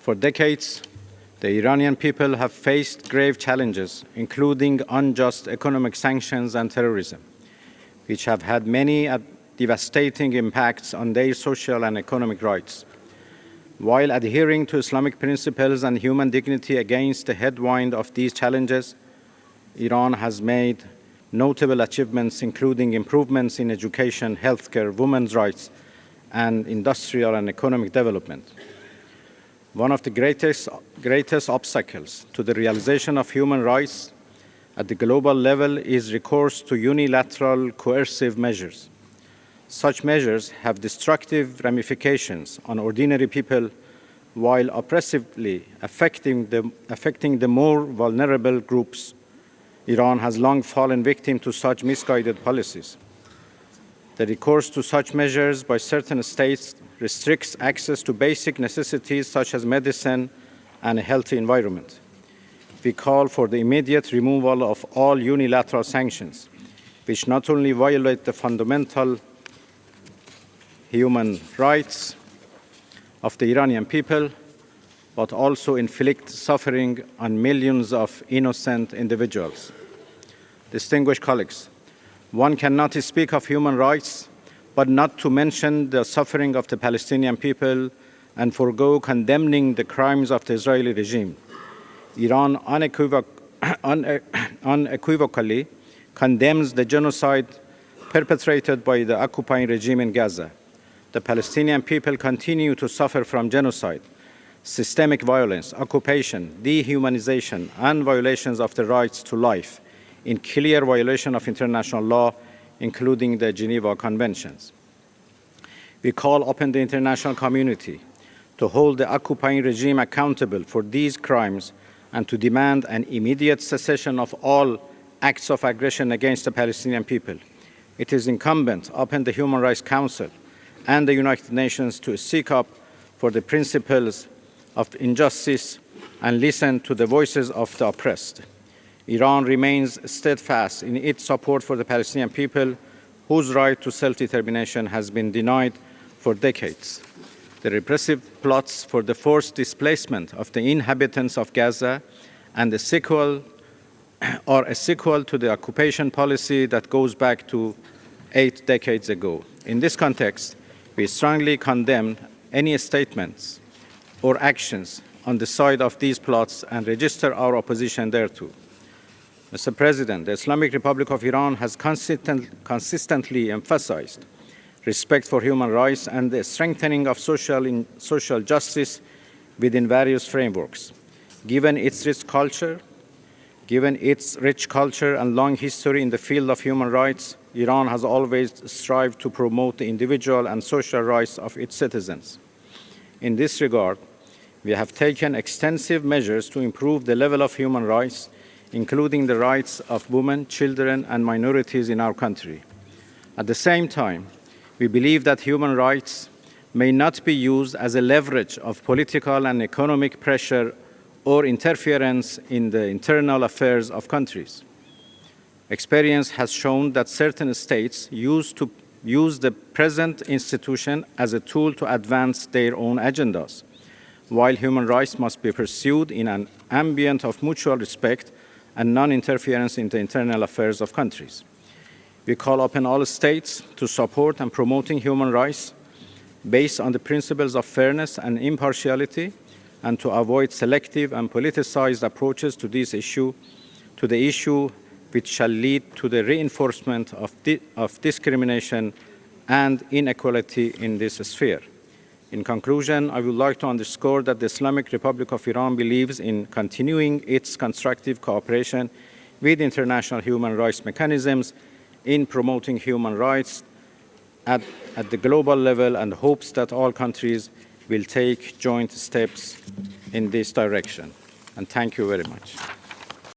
For decades, the Iranian people have faced grave challenges, including unjust economic sanctions and terrorism, which have had many devastating impacts on their social and economic rights. While adhering to Islamic principles and human dignity against the headwind of these challenges, Iran has made notable achievements, including improvements in education, healthcare, women's rights, and industrial and economic development. One of the greatest obstacles to the realization of human rights at the global level is recourse to unilateral coercive measures. Such measures have destructive ramifications on ordinary people while oppressively affecting the more vulnerable groups. Iran has long fallen victim to such misguided policies. The recourse to such measures by certain states restricts access to basic necessities such as medicine and a healthy environment. We call for the immediate removal of all unilateral sanctions, which not only violate the fundamental human rights of the Iranian people, but also inflict suffering on millions of innocent individuals. Distinguished colleagues, one cannot speak of human rights but not to mention the suffering of the Palestinian people and forego condemning the crimes of the Israeli regime. Iran unequivocally condemns the genocide perpetrated by the occupying regime in Gaza. The Palestinian people continue to suffer from genocide, systemic violence, occupation, dehumanization, and violations of the rights to life, in clear violation of international law, including the Geneva Conventions. We call upon the international community to hold the occupying regime accountable for these crimes and to demand an immediate cessation of all acts of aggression against the Palestinian people. It is incumbent upon the Human Rights Council and the United Nations to seek up for the principles of injustice and listen to the voices of the oppressed. Iran remains steadfast in its support for the Palestinian people, whose right to self-determination has been denied for decades. The repressive plots for the forced displacement of the inhabitants of Gaza and the sequel are a sequel to the occupation policy that goes back to 8 decades ago. In this context, we strongly condemn any statements or actions on the side of these plots and register our opposition thereto. Mr. President, the Islamic Republic of Iran has consistently emphasized respect for human rights and the strengthening of social justice within various frameworks. Given its rich culture and long history in the field of human rights, Iran has always strived to promote the individual and social rights of its citizens. In this regard, we have taken extensive measures to improve the level of human rights, including the rights of women, children, and minorities in our country. At the same time, we believe that human rights may not be used as a leverage of political and economic pressure or interference in the internal affairs of countries. Experience has shown that certain states use the present institution as a tool to advance their own agendas, while human rights must be pursued in an ambient of mutual respect and non-interference in the internal affairs of countries. We call upon all states to support and promoting human rights based on the principles of fairness and impartiality, and to avoid selective and politicized approaches to the issue which shall lead to the reinforcement of discrimination and inequality in this sphere. In conclusion, I would like to underscore that the Islamic Republic of Iran believes in continuing its constructive cooperation with international human rights mechanisms in promoting human rights at the global level, and hopes that all countries will take joint steps in this direction. And thank you very much.